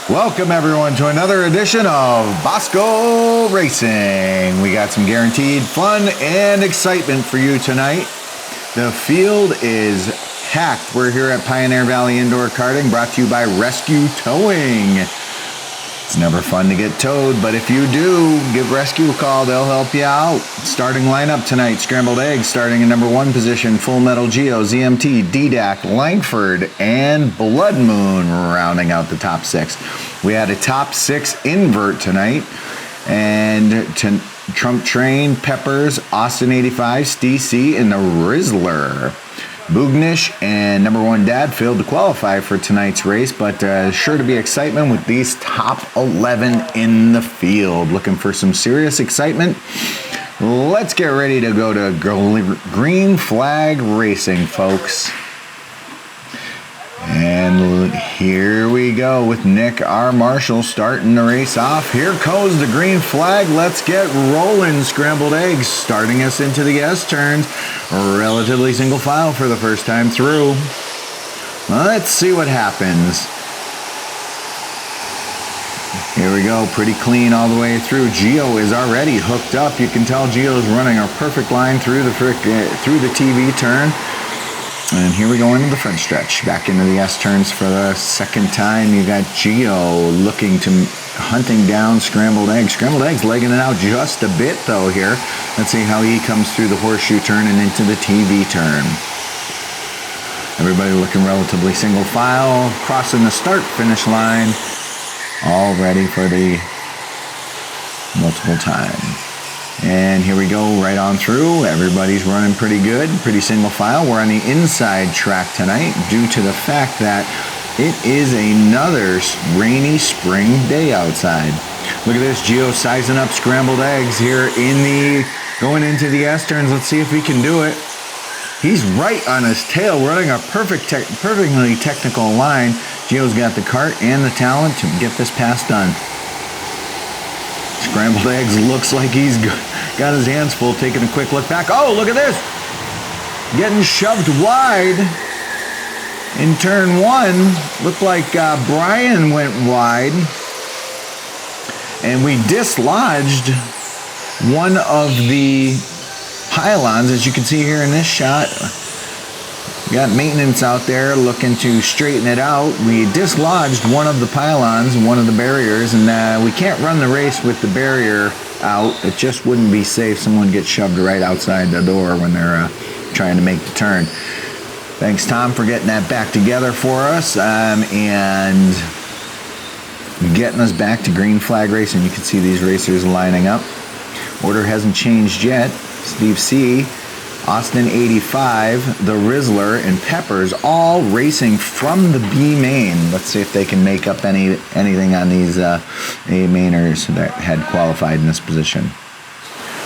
Welcome everyone to another edition of Bosco Racing. We got some guaranteed fun and excitement for you tonight. The field is packed. We're here at Pioneer Valley Indoor Karting, brought to you by Rescue Towing. It's never fun to get towed, but if you do, give Rescue a call. They'll help you out. Starting lineup tonight, Scrambled Eggs starting in number 1 position, Full Metal Geo, ZMT, DDAC, Langford, and Blood Moon rounding out the top 6. We had a top 6 invert tonight, and Trump Train, Peppers, Austin 85, Steve C, and the Rizzler. Boognish and number 1 Dad failed to qualify for tonight's race, but sure to be excitement with these top 11 in the field. Looking for some serious excitement. Let's get ready to go to Green Flag Racing, folks. And here we go with Nick R. Marshall starting the race off. Here goes the green flag. Let's get rolling. Scrambled Eggs starting us into the S-turns. Relatively single file for the first time through. Let's see what happens. Here we go, pretty clean all the way through. Geo is already hooked up. You can tell Geo is running a perfect line through the TV turn. And here we go into the front stretch. Back into the S-turns for the second time. You got Geo hunting down Scrambled Eggs. Scrambled Eggs legging it out just a bit though here. Let's see how he comes through the horseshoe turn and into the TV turn. Everybody looking relatively single file, crossing the start-finish line, all ready for the multiple time. And here we go right on through. Everybody's running pretty good, pretty single file. We're on the inside track tonight due to the fact that it is another rainy spring day outside. Look at this, Geo sizing up Scrambled Eggs here going into the S-turns. Let's see if he can do it. He's right on his tail, running a perfectly technical line. Geo's got the cart and the talent to get this pass done. Scrambled Eggs looks like he's got his hands full, taking a quick look back. Oh, look at this! Getting shoved wide in turn 1. Looked like Brian went wide. And we dislodged one of the pylons, as you can see here in this shot. We got maintenance out there looking to straighten it out. We dislodged one of the pylons, one of the barriers, and we can't run the race with the barrier out. It just wouldn't be safe. Someone gets shoved right outside the door when they're trying to make the turn. Thanks, Tom, for getting that back together for us and getting us back to Green Flag Racing. You can see these racers lining up. Order hasn't changed yet. Steve C, Austin 85, the Rizzler, and Peppers all racing from the B main. Let's see if they can make up anything on these A mainers that had qualified in this position.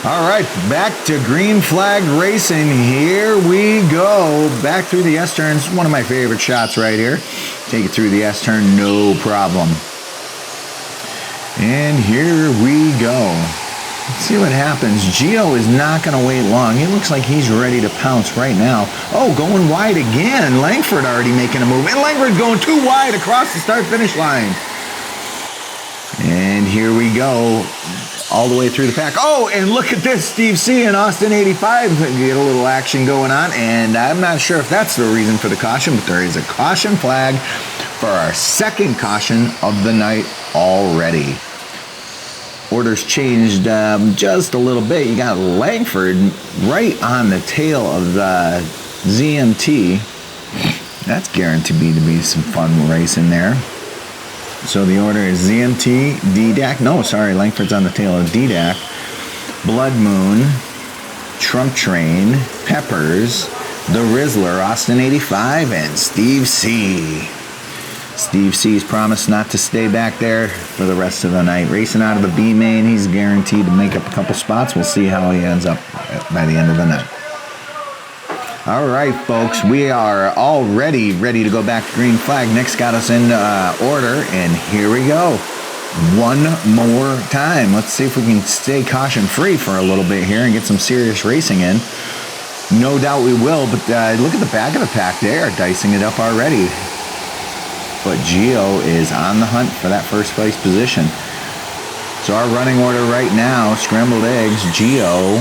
All right, back to Green Flag Racing. Here we go. Back through the S-turns. One of my favorite shots right here. Take it through the S-turn, no problem. And here we go. Let's see what happens. Geo is not going to wait long. He looks like he's ready to pounce right now. Oh, going wide again. Langford already making a move. And Langford going too wide across the start-finish line. And here we go. All the way through the pack. Oh, and look at this. Steve C and Austin 85 get a little action going on. And I'm not sure if that's the reason for the caution, but there is a caution flag for our second caution of the night already. Orders changed just a little bit. You got Langford right on the tail of the ZMT. That's guaranteed to be some fun racing there. So the order is ZMT, DDAC. No, sorry, Langford's on the tail of DDAC. Blood Moon, Trump Train, Peppers, the Rizzler, Austin 85, and Steve C. Steve C's promised not to stay back there for the rest of the night. Racing out of the B main, he's guaranteed to make up a couple spots. We'll see how he ends up by the end of the night. All right, folks, we are already ready to go back to Green Flag. Nick's got us in order, and here we go. One more time. Let's see if we can stay caution-free for a little bit here and get some serious racing in. No doubt we will, but look at the back of the pack. They are dicing it up already. but Gio is on the hunt for that first place position. So our running order right now, Scrambled Eggs, Gio,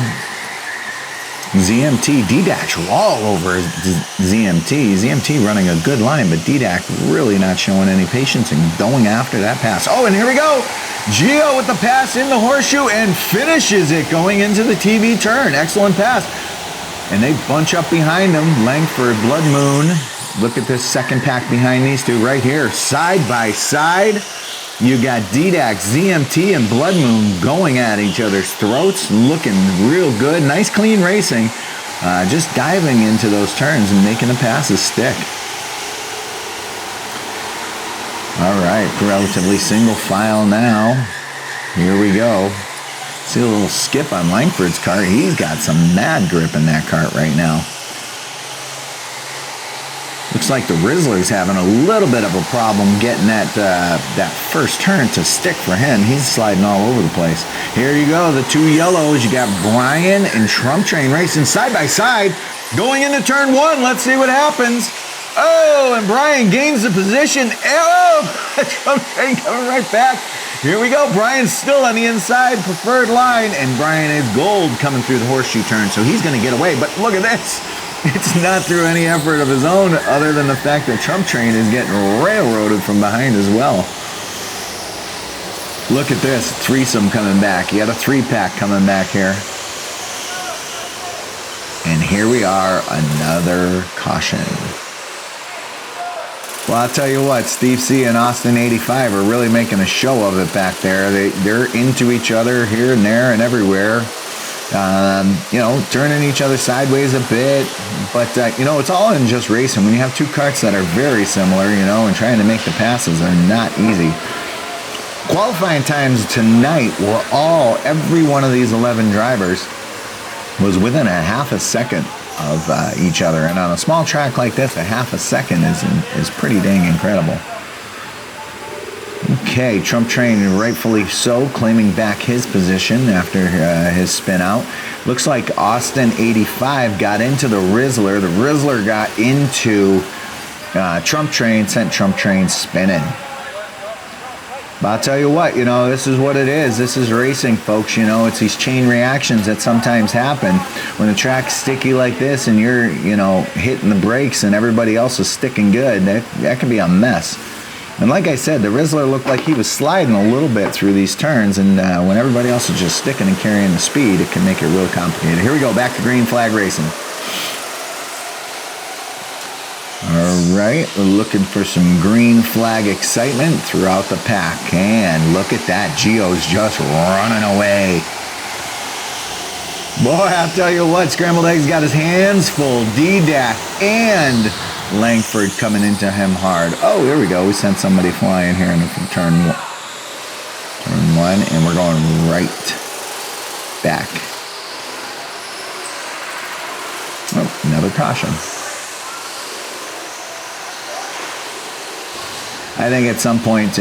ZMT, D-Dax all over ZMT. ZMT running a good line, but D-Dax really not showing any patience and going after that pass. Oh, and here we go. Gio with the pass in the horseshoe and finishes it going into the TV turn. Excellent pass. And they bunch up behind him. Langford, Blood Moon. Look at this second pack behind these two right here. Side by side. You got D-Dax, ZMT, and Blood Moon going at each other's throats, looking real good. Nice, clean racing. Just diving into those turns and making the passes stick. All right, relatively single file now. Here we go. See a little skip on Langford's cart. He's got some mad grip in that cart right now. Looks like the Rizzler's having a little bit of a problem getting that first turn to stick for him. He's sliding all over the place. Here you go, the two yellows. You got Brian and Trump Train racing side by side. Going into turn one, let's see what happens. Oh, and Brian gains the position. Oh, Trump Train coming right back. Here we go. Brian's still on the inside, preferred line, and Brian is gold coming through the horseshoe turn, so he's going to get away. But look at this. It's not through any effort of his own other than the fact that Trump Train is getting railroaded from behind as well. Look at this. Threesome coming back. You got a three-pack coming back here. And here we are, another caution. Well, I'll tell you what, Steve C and Austin 85 are really making a show of it back there. They're into each other here and there and everywhere. Turning each other sideways a bit. But, it's all in just racing. When you have two karts that are very similar, and trying to make the passes are not easy. Qualifying times tonight were every one of these 11 drivers was within a half a second of each other. And on a small track like this, a half a second is pretty dang incredible. Okay, Trump Train, rightfully so, claiming back his position after his spin out. Looks like Austin 85 got into the Rizzler. The Rizzler got into Trump Train, sent Trump Train spinning. But I'll tell you what, this is what it is. This is racing, folks. It's these chain reactions that sometimes happen. When the track's sticky like this and you're, hitting the brakes and everybody else is sticking good, that can be a mess. And like I said, the Rizzler looked like he was sliding a little bit through these turns, and when everybody else is just sticking and carrying the speed, it can make it real complicated. Here we go, back to green flag racing. All right, we're looking for some green flag excitement throughout the pack. And look at that, Gio's just running away. Boy, I'll tell you what, Scrambled Eggs got his hands full. D-Dac and Langford coming into him hard. Oh, there we go. We sent somebody flying here in turn one, and we're going right back. Oh, another caution. I think at some point,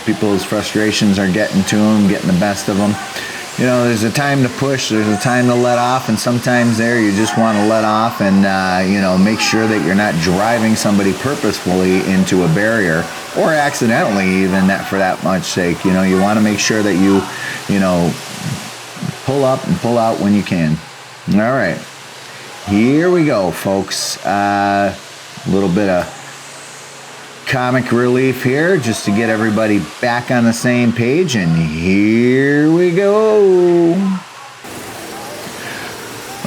people's frustrations are getting to them, getting the best of them. There's a time to push, there's a time to let off, and sometimes you just want to let off and, make sure that you're not driving somebody purposefully into a barrier or accidentally even for that much sake. You want to make sure that you pull up and pull out when you can. All right, here we go, folks. A little bit of comic relief here just to get everybody back on the same page, and here we go.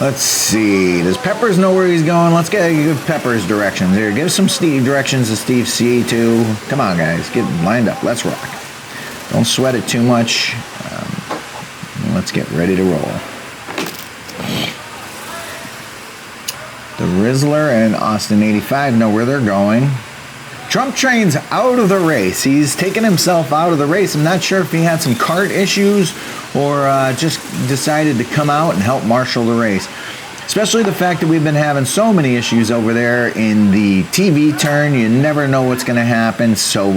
Let's see, does Peppers know where he's going? Let's give Peppers directions here. Give some directions to Steve C too. Come on, guys, get lined up. Let's rock. Don't sweat it too much. Let's get ready to roll. The Rizzler and Austin 85 know where they're going. Trump Train's out of the race. He's taken himself out of the race. I'm not sure if he had some kart issues or just decided to come out and help marshal the race. Especially the fact that we've been having so many issues over there in the TV turn. You never know what's going to happen. So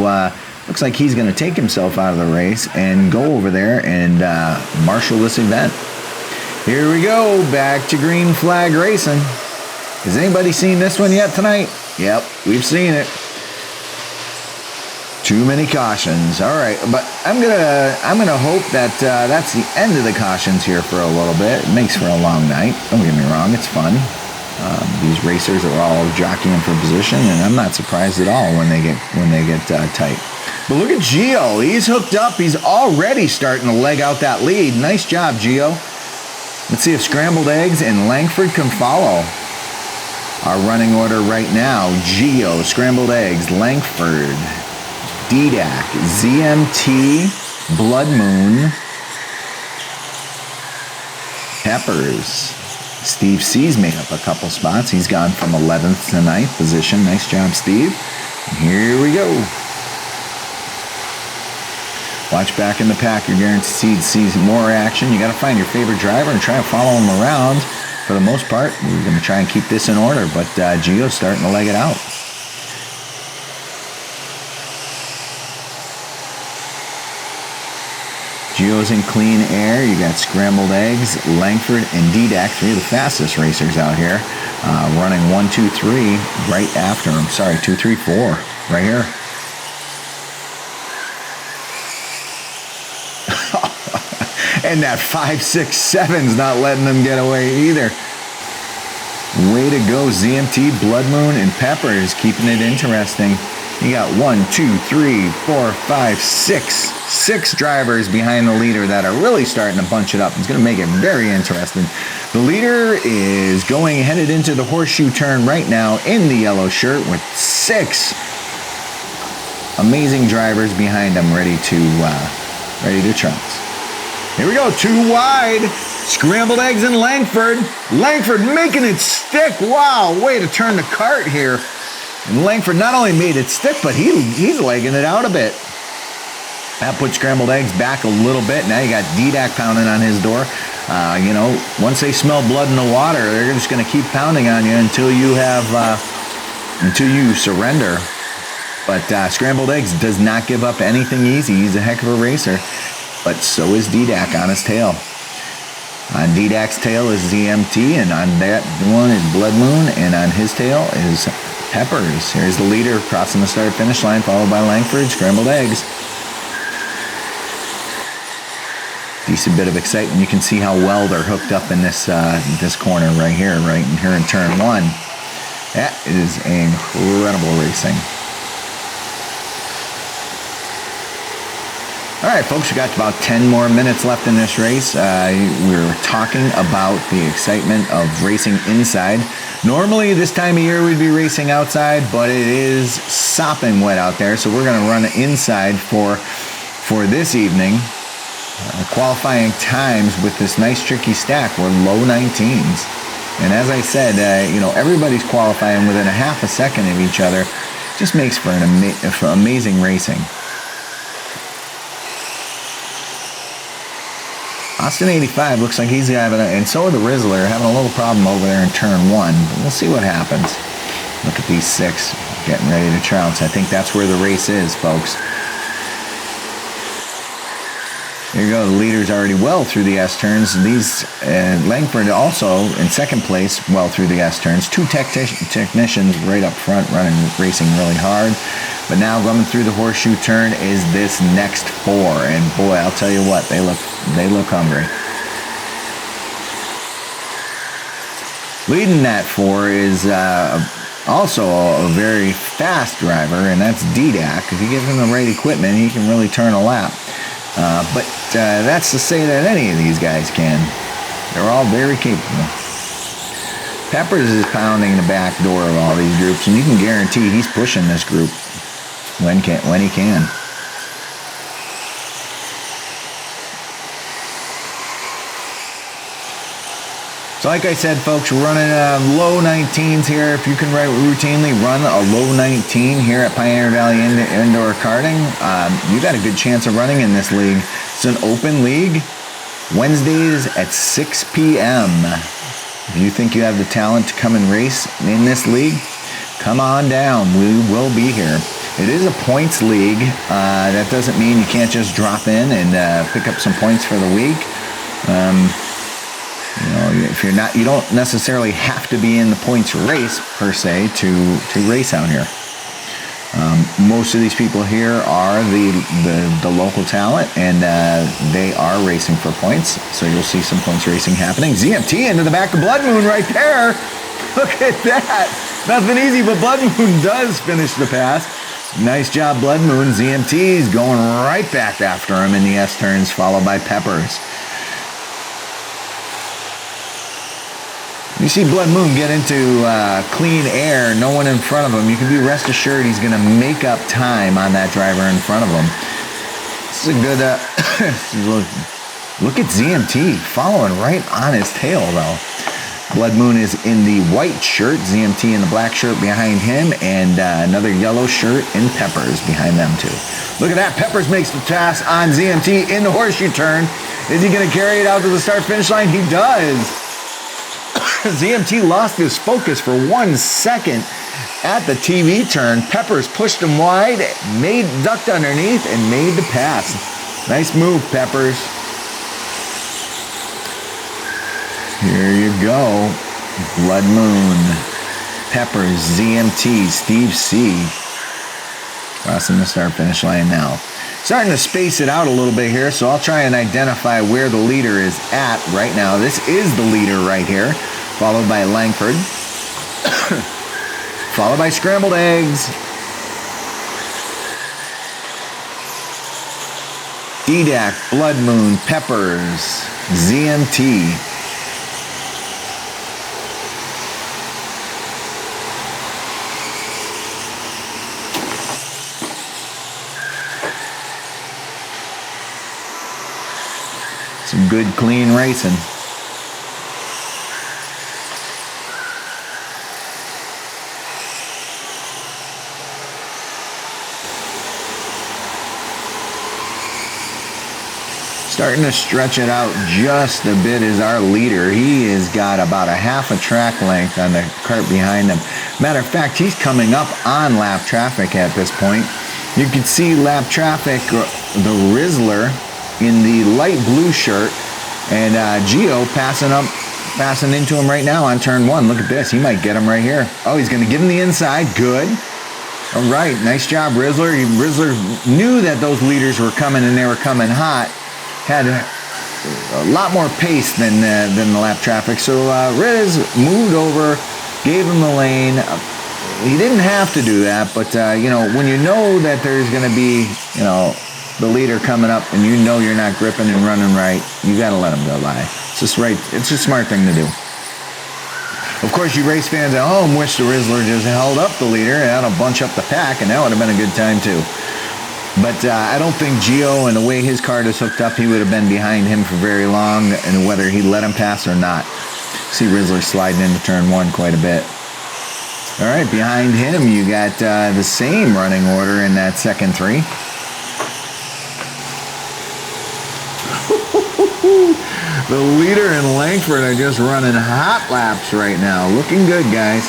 looks like he's going to take himself out of the race and go over there and marshal this event. Here we go. Back to green flag racing. Has anybody seen this one yet tonight? Yep, we've seen it. Too many cautions. All right, but I'm gonna hope that that's the end of the cautions here for a little bit. It makes for a long night. Don't get me wrong, it's fun. These racers are all jockeying for position, and I'm not surprised at all when they get tight. But look at Gio. He's hooked up. He's already starting to leg out that lead. Nice job, Gio. Let's see if Scrambled Eggs and Langford can follow. Our running order right now: Gio, Scrambled Eggs, Langford, DDAC, ZMT, Blood Moon, Peppers. Steve C's made up a couple spots. He's gone from 11th to 9th position. Nice job, Steve. And here we go. Watch back in the pack. You're guaranteed to see more action. You got to find your favorite driver and try to follow him around. For the most part, we're going to try and keep this in order, but Gio's starting to leg it out. Gio's in clean air. You got Scrambled Eggs, Langford, and DDAC, three of the fastest racers out here, running 1, 2, 3 right after him. Sorry, 2, 3, 4 right here. And that 5, 6, 7's not letting them get away either. Way to go, ZMT, Blood Moon, and Peppers, keeping it interesting. You got 1, 2, 3, 4, 5, 6 drivers behind the leader that are really starting to bunch it up. It's going to make it very interesting. The leader is headed into the horseshoe turn right now in the yellow shirt with 6 amazing drivers behind him ready to trounce. Here we go, 2 wide. Scrambled Eggs and Langford. Langford making it stick. Wow, way to turn the cart here. And Langford not only made it stick, but he's legging it out a bit. That put Scrambled Eggs back a little bit. Now you got DDAC pounding on his door. Once they smell blood in the water, they're just going to keep pounding on you until you surrender. But Scrambled Eggs does not give up anything easy. He's a heck of a racer. But so is DDAC on his tail. On DDAC's tail is ZMT, and on that one is Blood Moon, and on his tail is Peppers. Here's the leader crossing the start-finish line, followed by Langford, Scrambled Eggs. Decent bit of excitement. You can see how well they're hooked up in this corner right here in turn 1. That is incredible racing. All right, folks, we got about 10 more minutes left in this race. We're talking about the excitement of racing inside. Normally, this time of year, we'd be racing outside, but it is sopping wet out there, so we're going to run inside for this evening. Qualifying times with this nice tricky stack were low 19s. And as I said, everybody's qualifying within a half a second of each other. Just makes for amazing racing. Austin 85 looks like he's having and so are the Rizzler, having a little problem over there in turn 1. But we'll see what happens. Look at these 6 getting ready to trounce. I think that's where the race is, folks. There you go. The leader's already well through the S-turns. These Langford also in second place well through the S-turns. 2 technicians right up front racing really hard. But now running through the horseshoe turn is this next 4. And boy, I'll tell you what, they look hungry. Leading that 4 is also a very fast driver, and that's DDAC. If you give him the right equipment, he can really turn a lap. But that's to say that any of these guys can. They're all very capable. Peppers is pounding the back door of all these groups, and you can guarantee he's pushing this group when he can. So like I said, folks, we're running low 19s here. If you can routinely run a low 19 here at Pioneer Valley Indoor Karting, you got a good chance of running in this league. It's an open league, Wednesdays at 6 p.m. If you think you have the talent to come and race in this league, come on down. We will be here. It is a points league. That doesn't mean you can't just drop in and pick up some points for the week. If you're not, you don't necessarily have to be in the points race per se to race out here. Most of these people here are the local talent, and they are racing for points. So you'll see some points racing happening. ZMT into the back of Blood Moon right there. Look at that. Nothing easy, but Blood Moon does finish the pass. Nice job, Blood Moon. ZMT's going right back after him in the S-turns, followed by Peppers. You see Blood Moon get into clean air, no one in front of him. You can be rest assured he's going to make up time on that driver in front of him. This is a good look at ZMT following right on his tail, though. Blood Moon is in the white shirt, ZMT in the black shirt behind him, and another yellow shirt in Peppers behind them, too. Look at that. Peppers makes the pass on ZMT in the horseshoe turn. Is he going to carry it out to the start-finish line? He does. ZMT lost his focus for 1 second at the TV turn. Peppers pushed him wide, ducked underneath, and made the pass. Nice move, Peppers. Here you go. Blood Moon, Peppers, ZMT, Steve C. Crossing the start-finish line now. Starting to space it out a little bit here, so I'll try and identify where the leader is at right now. This is the leader right here, followed by Langford, followed by Scrambled Eggs, DDAC, Blood Moon, Peppers, ZMT. Some good, clean racing. Starting to stretch it out just a bit is our leader. He has got about a half a track length on the cart behind him. Matter of fact, he's coming up on lap traffic at this point. You can see lap traffic, the Rizzler in the light blue shirt, and Gio passing into him right now on turn 1. Look at this. He might get him right here. Oh, he's going to give him the inside. Good. All right. Nice job, Rizzler. Rizzler knew that those leaders were coming, and they were coming hot. Had a lot more pace than the lap traffic. So Riz moved over, gave him the lane. He didn't have to do that, but you know, when you know that there's going to be, you know, the leader coming up, and you know you're not gripping and running right, you got to let him go by. It's just right. It's a smart thing to do. Of course, you race fans at home wish the Rizzler just held up the leader and that'll bunch up the pack, and that would have been a good time too. But I don't think Gio, and the way his cart is hooked up, he would have been behind him for very long, and whether he let him pass or not. See Rizzler sliding into turn 1 quite a bit. All right, behind him, you got the same running order in that second 3. The leader and Langford are just running hot laps right now. Looking good, guys.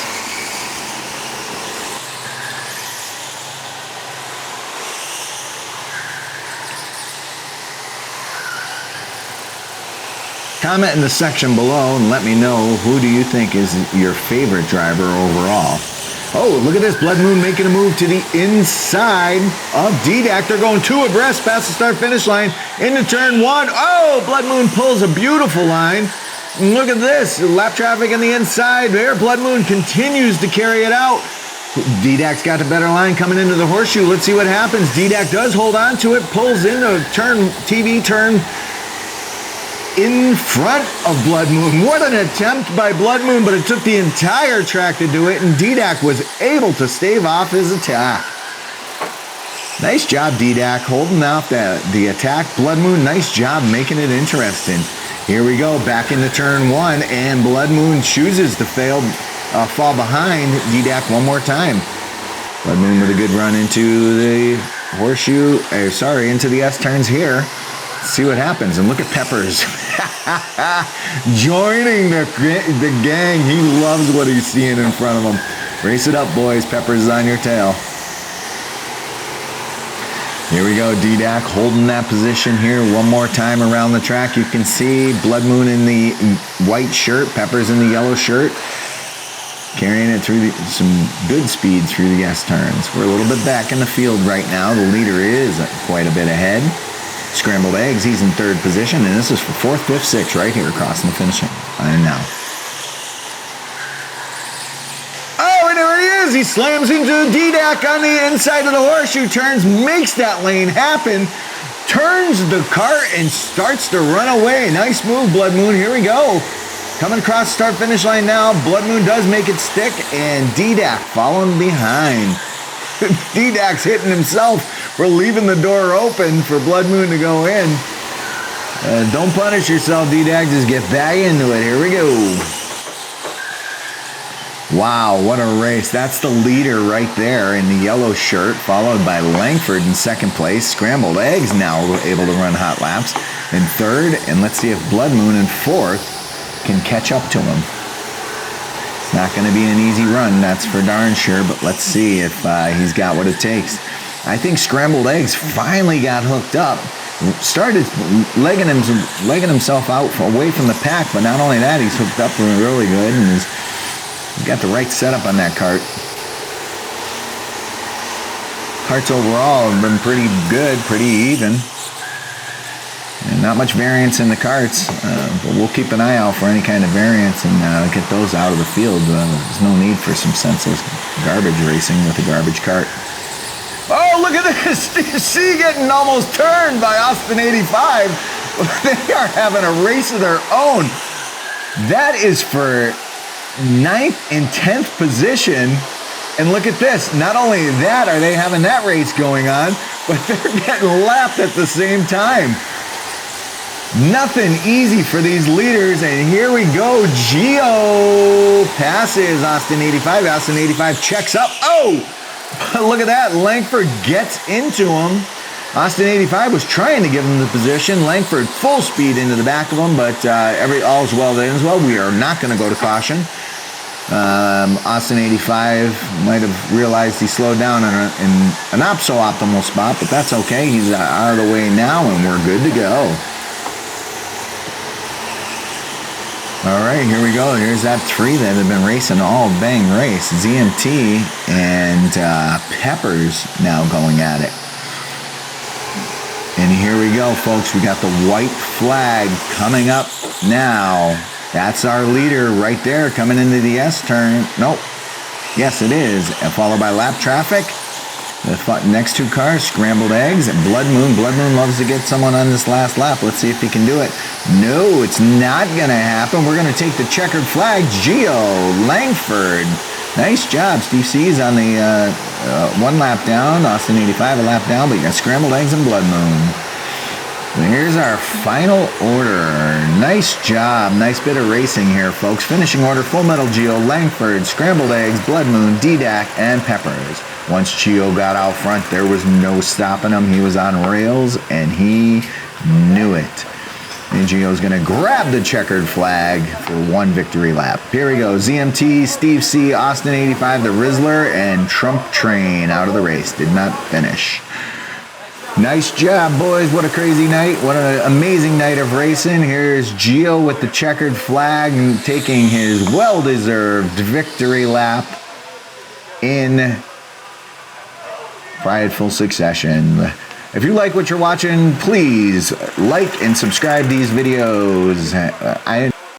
Comment in the section below and let me know, who do you think is your favorite driver overall? Oh, look at this. Blood Moon making a move to the inside of DDAC. They're going 2 abreast past the start-finish line into turn 1. Oh, Blood Moon pulls a beautiful line. And look at this. Lap traffic on the inside there. Blood Moon continues to carry it out. DDAC's got a better line coming into the horseshoe. Let's see what happens. DDAC does hold on to it, pulls into TV turn in front of Blood Moon. What an attempt by Blood Moon, but it took the entire track to do it, and DDAC was able to stave off his attack. Nice job, DDAC, holding off the attack. Blood Moon, nice job making it interesting. Here we go, back into turn 1, and Blood Moon chooses to fall behind DDAC one more time. Blood Moon with a good run into the horseshoe, into the S-turns here. See what happens, and look at Peppers joining the gang. He loves what he's seeing in front of him. Race it up, boys. Peppers is on your tail. Here we go. DDAC holding that position here one more time around the track. You can see Blood Moon in the white shirt, Peppers in the yellow shirt. carrying it through some good speed through the S turns. We're a little bit back in the field right now. The leader is quite a bit ahead. Scrambled Eggs, he's in third position, and this is for fourth, fifth, sixth right here crossing the finish line now. Oh, and there he is. He slams into D-Dak on the inside of the horseshoe turns, makes that lane happen, turns the cart, and starts to run away. Nice move, Blood Moon. Here we go. Coming across the start-finish line now. Blood Moon does make it stick, and D-Dak following behind. D-Dak's hitting himself for leaving the door open for Blood Moon to go in. Don't punish yourself, D-Dak. Just get back into it. Here we go. Wow, what a race. That's the leader right there in the yellow shirt, followed by Langford in second place. Scrambled Eggs now able to run hot laps in third. And let's see if Blood Moon in fourth can catch up to him. It's not going to be an easy run, that's for darn sure, but let's see if he's got what it takes. I think Scrambled Eggs finally got hooked up, started legging himself out away from the pack, but not only that, he's hooked up really good and he's got the right setup on that cart. Carts overall have been pretty good, pretty even. And not much variance in the carts, but we'll keep an eye out for any kind of variance and get those out of the field. There's no need for some senseless garbage racing with a garbage cart. Oh, look at this! See, getting almost turned by Austin 85. They are having a race of their own. That is for 9th and 10th position. And look at this. Not only that are they having that race going on, but they're getting lapped at the same time. Nothing easy for these leaders, and here we go. Gio passes Austin 85. Austin 85 checks up. Oh, look at that. Langford gets into him. Austin 85 was trying to give him the position. Langford full speed into the back of him, but all's well that ends well. We are not going to go to caution. Austin 85 might have realized he slowed down in a not so optimal spot, but that's okay. He's out of the way now, and we're good to go. All right, here we go. Here's that three that have been racing all dang race. ZMT and Peppers now going at it. And here we go, folks. We got the white flag coming up now. That's our leader right there coming into the S turn. Nope. Yes, it is. And followed by lap traffic. The next two cars, Scrambled Eggs and Blood Moon. Blood Moon loves to get someone on this last lap. Let's see if he can do it. No, it's not going to happen. We're going to take the checkered flag. Gio Langford. Nice job. Steve C's on the one lap down. Austin 85 a lap down, but you got Scrambled Eggs and Blood Moon. And here's our final order. Nice job. Nice bit of racing here, folks. Finishing order, Full Metal Gio, Langford, Scrambled Eggs, Blood Moon, D-Dak, and Peppers. Once Gio got out front, there was no stopping him. He was on rails, and he knew it. And Gio's going to grab the checkered flag for one victory lap. Here we go. ZMT, Steve C, Austin 85, the Rizzler, and Trump Train out of the race. Did not finish. Nice job, boys. What a crazy night. What an amazing night of racing. Here's Gio with the checkered flag and taking his well-deserved victory lap in prideful succession. If you like what you're watching, please like and subscribe these videos.